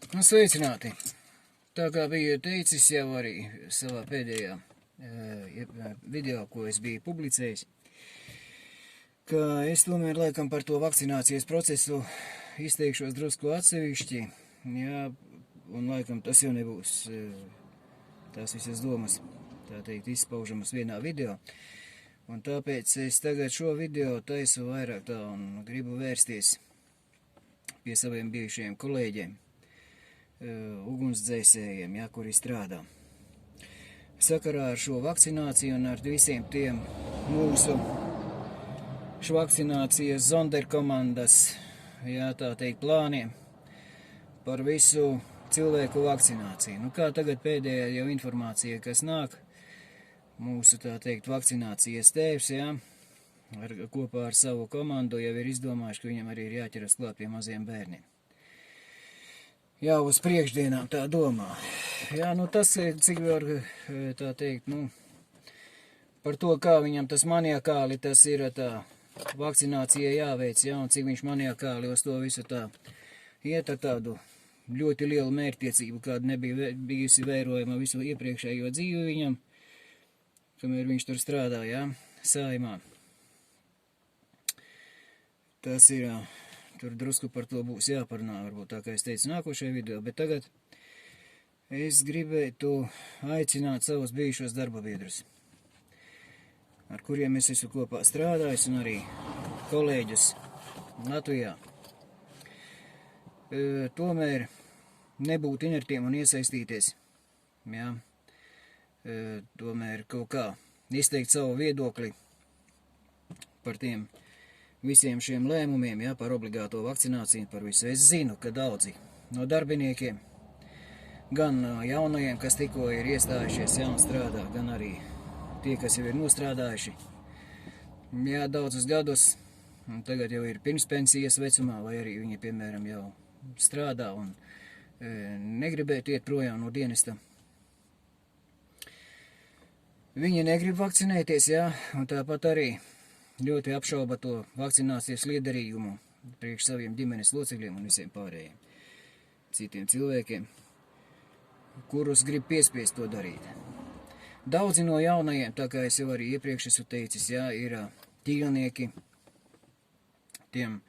Nu, sveicināti! Tā kā biju teicis jau arī savā pēdējā video, ko es biju publicējis, ka es tomēr laikam par to vakcinācijas procesu izteikšos drusku atsevišķi, jā, un laikam tas jau nebūs tās visas domas, tā teikt, izpaužamas vienā video. Un tāpēc es tagad šo video taisu vairāk tā un gribu vērsties pie saviem bijušajiem kolēģiem, ugunsdzēsējiem, jā, kuri strādā. Sakarā ar šo vakcināciju un ar visiem tiem mūsu vakcinācijas zonderkomandas, jā, tā teikt, plāniem par visu cilvēku vakcināciju. Nu, kā tagad pēdējā jau informācija, kas nāk, mūsu, tā teikt, vakcinācijas tēvs, jā, kopā ar savu komandu jau ir izdomājuši, ka viņam arī ir jāķeras klāt pie maziem bērniem. Jā, uz priekšdienām tā domā. Jā, nu tas, cik var, tā teikt, nu, par to, kā viņam tas maniakāli, tas ir tā vakcinācija jāveic, jā, un cik viņš maniakāli uz to visu tā iet ar tādu ļoti lielu mērķtiecību, kāda nebija bijusi vērojama visu iepriekšējo dzīvi viņam, kamēr viņš tur strādā, jā, Saeimā. Tas ir, tur drusku par to būs jāparunā, varbūt tā kā es teicu nākošajā video, bet tagad es gribētu aicināt savus bijušos darba biedrus, ar kuriem es esmu kopā strādājis, un arī kolēģus Latvijā. Tomēr nebūt inertiem un iesaistīties, jā, tomēr kaut kā izteikt savu viedokli par tiem visiem šiem lēmumiem, jā, par obligāto vakcināciju, par visu. Es zinu, ka daudzi no darbiniekiem, gan jaunajiem, kas tikko ir iestājušies, jā, un strādā, gan arī tie, kas jau ir nostrādājuši, jā, daudzus gadus, un tagad jau ir pirmspensijas vecumā, vai arī viņi, piemēram, jau strādā un negribētu iet projām no dienesta. Viņi negrib vakcinēties, jā, un tāpat arī ļoti apšauba to vakcinācijas liederīgumu priekš saviem ģimenes locekļiem un visiem pārējiem citiem cilvēkiem, kurus grib piespiest to darīt. Daudzi no jaunajiem, tā kā es jau arī iepriekš esmu teicis, jā, ir ķīlnieki, tiem,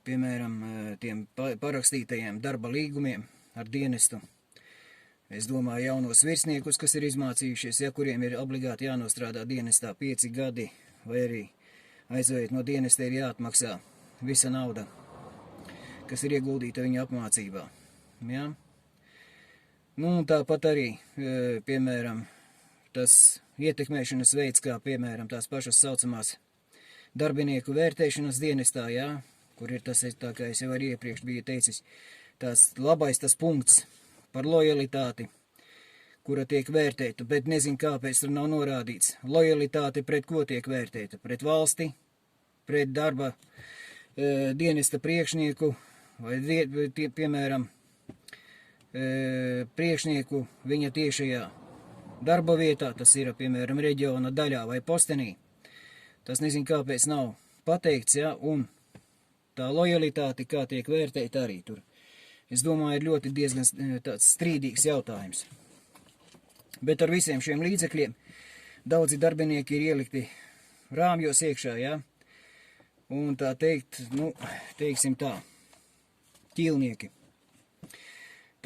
piemēram, tiem parakstītajiem darba līgumiem ar dienestu. Es domāju jaunos virsniekus, kas ir izmācījušies, ja, kuriem ir obligāti jānostrādā dienestā 5 gadi, vai arī aizvējot no dienesta ir jāatmaksā visa nauda, kas ir ieguldīta viņa apmācībā. Ja? Nu, tāpat arī, piemēram, tas ietekmēšanas veids, kā, piemēram, tās pašas saucamās darbinieku vērtēšanas dienestā, ja? Kur ir tas, tā kā es jau arī iepriekš biju teicis, tās labais tas punkts par lojalitāti, kura tiek vērtēta, bet nezinu, kāpēc tur nav norādīts. Lojalitāte pret ko tiek vērtēta? Pret valsti, pret darba dienesta priekšnieku, vai, piemēram, priekšnieku viņa tiešajā darba vietā, tas ir, piemēram, reģiona daļā vai postenī. Tas nezinu, kāpēc nav pateikts, ja, un tā lojalitāte, kā tiek vērtēta arī tur. Es domāju, ir ļoti diezgan tāds strīdīgs jautājums. Bet ar visiem šiem līdzekļiem daudzi darbinieki ir ielikti rāmjos iekšā, ja? Un tā teikt, nu, teiksim tā, ķīlnieki.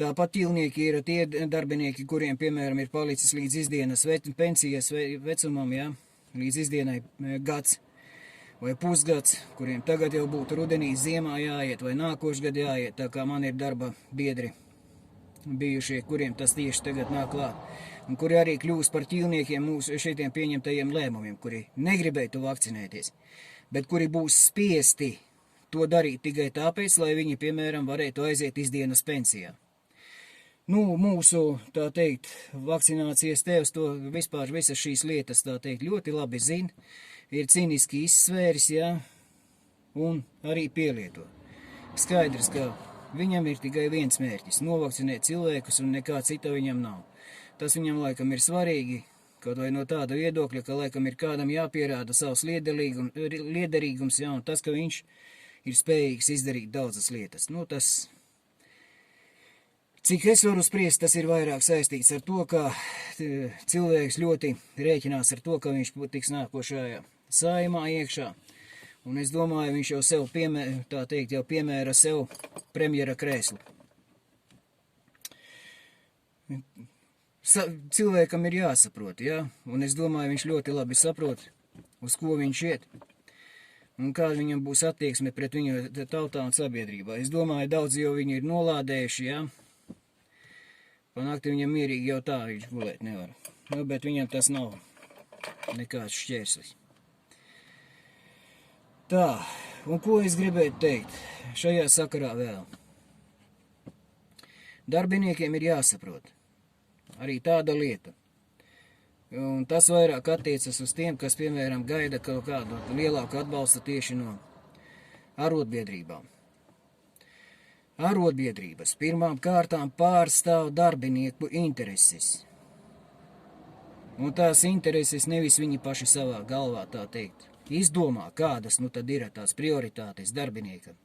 Tāpat ķīlnieki ir tie darbinieki, kuriem, piemēram, ir palicis līdz izdienas pensijas vecumam, ja? Līdz izdienai gads vai pusgads, kuriem tagad jau būtu rudenī, ziemā jāiet vai nākošgad jāiet, tā kā man ir darba biedri bijušie, kuriem tas tieši tagad nāk klāt, un kuri arī kļūst par ķīlniekiem mūsu šitiem pieņemtajiem lēmumiem, kuri negribētu vakcinēties, bet kuri būs spiesti to darīt tikai tāpēc, lai viņi, piemēram, varētu aiziet izdienas pensijā. Nu, mūsu, tā teikt, vakcinācijas tēvs to vispār visas šīs lietas, tā teikt, ļoti labi zina, ir cīniski izsvēris, jā, un arī pielieto. Skaidrs, ka viņam ir tikai viens mērķis – novakcinēt cilvēkus, un nekā cita viņam nav. Tas viņam laikam ir svarīgi, kaut vai no tāda viedokļa, ka laikam ir kādam jāpierāda savs liederīgums, jā, un tas, ka viņš ir spējīgs izdarīt daudzas lietas. Nu, tas Cik es varu spriest, tas ir vairāk saistīts ar to, ka cilvēks ļoti rēķinās ar to, ka viņš tiks nākošajā saimā iekšā. Un es domāju, viņš jau sev piemēra sev premjera krēslu. Cilvēkam ir jāsaprot, jā? Un es domāju, viņš ļoti labi saprot, uz ko viņš iet. Un kāda viņam būs attieksme pret viņu tautā un sabiedrībā. Es domāju, daudz jau viņu ir nolādējuši, jā? Pa nakti viņam mierīgi jau tā viņš gulēt nevar. Nu, bet viņam tas nav nekāds šķērslis. Tā, un ko es gribētu teikt šajā sakarā vēl? Darbiniekiem ir jāsaprot arī tāda lieta. Un tas vairāk attiecas uz tiem, kas, piemēram, gaida kaut kādu lielāku atbalstu tieši no arotbiedrībām. Arotbiedrības pirmām kārtām pārstāv darbinieku intereses. Un tās intereses nevis viņi paši savā galvā tā teikt. Izdomā, kādas nu tad ir tās prioritātes darbiniekam.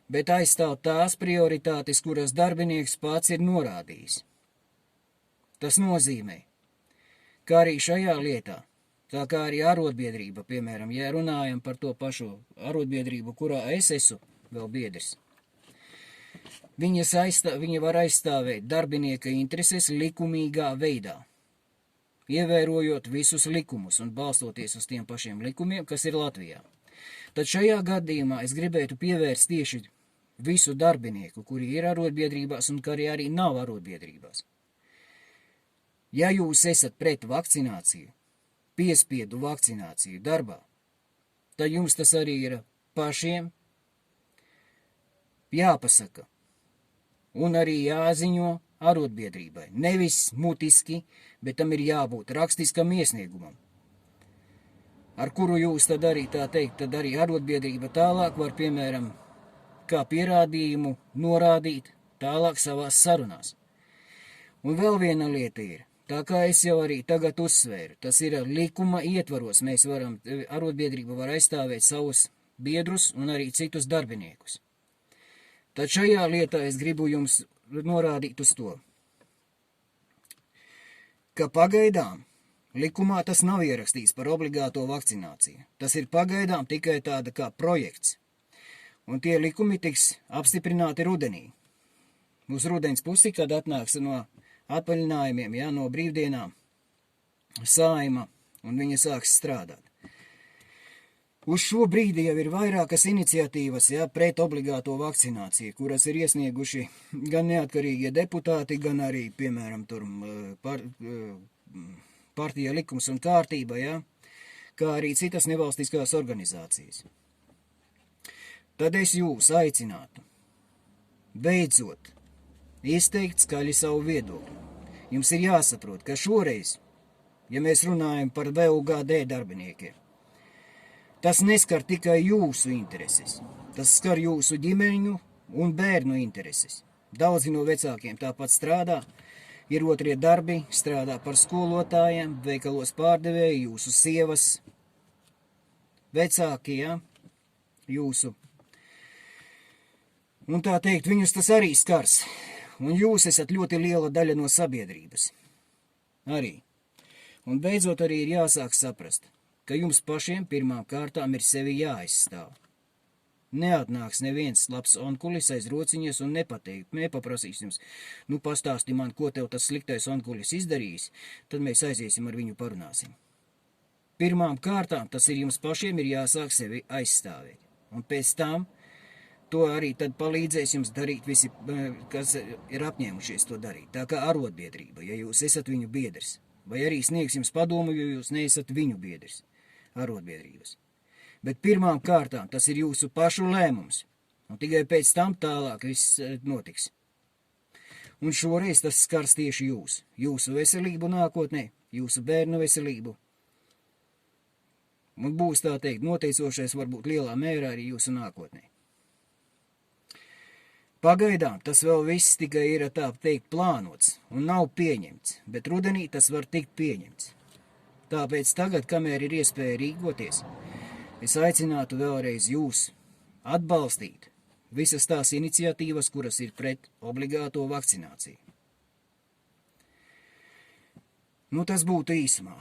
Bet aizstāv tās prioritātes, kuras darbinieks pats ir norādījis. Tas nozīmē, ka arī šajā lietā, tā kā arī arotbiedrība, piemēram, ja runājam par to pašu arotbiedrību, kurā es esmu vēl biedrs, viņa var aizstāvēt darbinieka intereses likumīgā veidā, ievērojot visus likumus un balstoties uz tiem pašiem likumiem, kas ir Latvijā. Tad šajā gadījumā es gribētu pievērst tieši visu darbinieku, kuri ir arotbiedrībās un kuri arī nav arotbiedrībās. Ja jūs esat pret vakcināciju, piespiedu vakcināciju darbā, tad jums tas arī ir pašiem jāpasaka un arī jāziņo arotbiedrībai. Nevis mutiski, bet tam ir jābūt rakstiskam iesniegumam, ar kuru jūs tad arī tā teikt, tad arī arotbiedrība tālāk var, piemēram, kā pierādījumu norādīt tālāk savās sarunās. Un vēl viena lieta ir, tā kā es jau arī tagad uzsvēru, tas ir likuma ietvaros, mēs varam, arotbiedrība var aizstāvēt savus biedrus un arī citus darbiniekus. Tad šajā lietā es gribu jums norādīt uz to, ka pagaidām likumā tas nav ierakstīts par obligāto vakcināciju. Tas ir pagaidām tikai tāda kā projekts. Un tie likumi tiks apstiprināti rudenī. Uz rudens pusi, kad atnāks no atvaļinājumiem, jā, no brīvdienām, saima, un viņa sāks strādāt. Uz šo brīdi jau ir vairākas iniciatīvas, jā, pret obligāto vakcināciju, kuras ir iesnieguši gan neatkarīgie deputāti, gan arī, piemēram, tur partija likums un kārtība, jā, kā arī citas nevalstiskās organizācijas. Tad es jūs aicinātu beidzot izteikt skaļi savu viedokli. Jums ir jāsaprot, ka šoreiz, ja mēs runājam par VUGD darbiniekiem, tas neskar tikai jūsu intereses, tas skar jūsu ģimeņu un bērnu intereses. Daudzi no vecākiem tāpat strādā, ir otrie darbi, strādā par skolotājiem, veikalos pārdevēji, jūsu sievas, vecāki, ja, jūsu. Un tā teikt, viņus tas arī skars. Un jūs esat ļoti liela daļa no sabiedrības. Arī. Un beidzot arī ir jāsāk saprast, ka jums pašiem pirmām kārtām ir sevi jāaizstāv. Neatnāks neviens labs onkulis aiz rociņas un nepaprasīs jums, nu pastāsti man, ko tev tas sliktais onkulis izdarījis, tad mēs aiziesim ar viņu parunāsim. Pirmām kārtām tas ir jums pašiem ir jāsāk sevi aizstāvēt. Un pēc tam to arī tad palīdzēs jums darīt visi, kas ir apņēmušies to darīt. Tā kā arotbiedrība, ja jūs esat viņu biedrs. Vai arī sniegs jums padomu, jo jūs neesat viņu biedrs, arotbiedrības. Bet pirmām kārtām tas ir jūsu pašu lēmums. Un tikai pēc tam tālāk viss notiks. Un šoreiz tas skars tieši jūs. Jūsu veselību nākotnē, jūsu bērnu veselību. Un būs tā teikt, noteicošais varbūt lielā mērā arī jūsu nākotnē. Pagaidām tas vēl viss tikai ir tā teikt plānots un nav pieņemts, bet rudenī tas var tikt pieņemts. Tāpēc tagad, kamēr ir iespēja rīkoties, es aicinātu vēlreiz jūs atbalstīt visas tās iniciatīvas, kuras ir pret obligāto vakcināciju. Nu, tas būtu īsumā.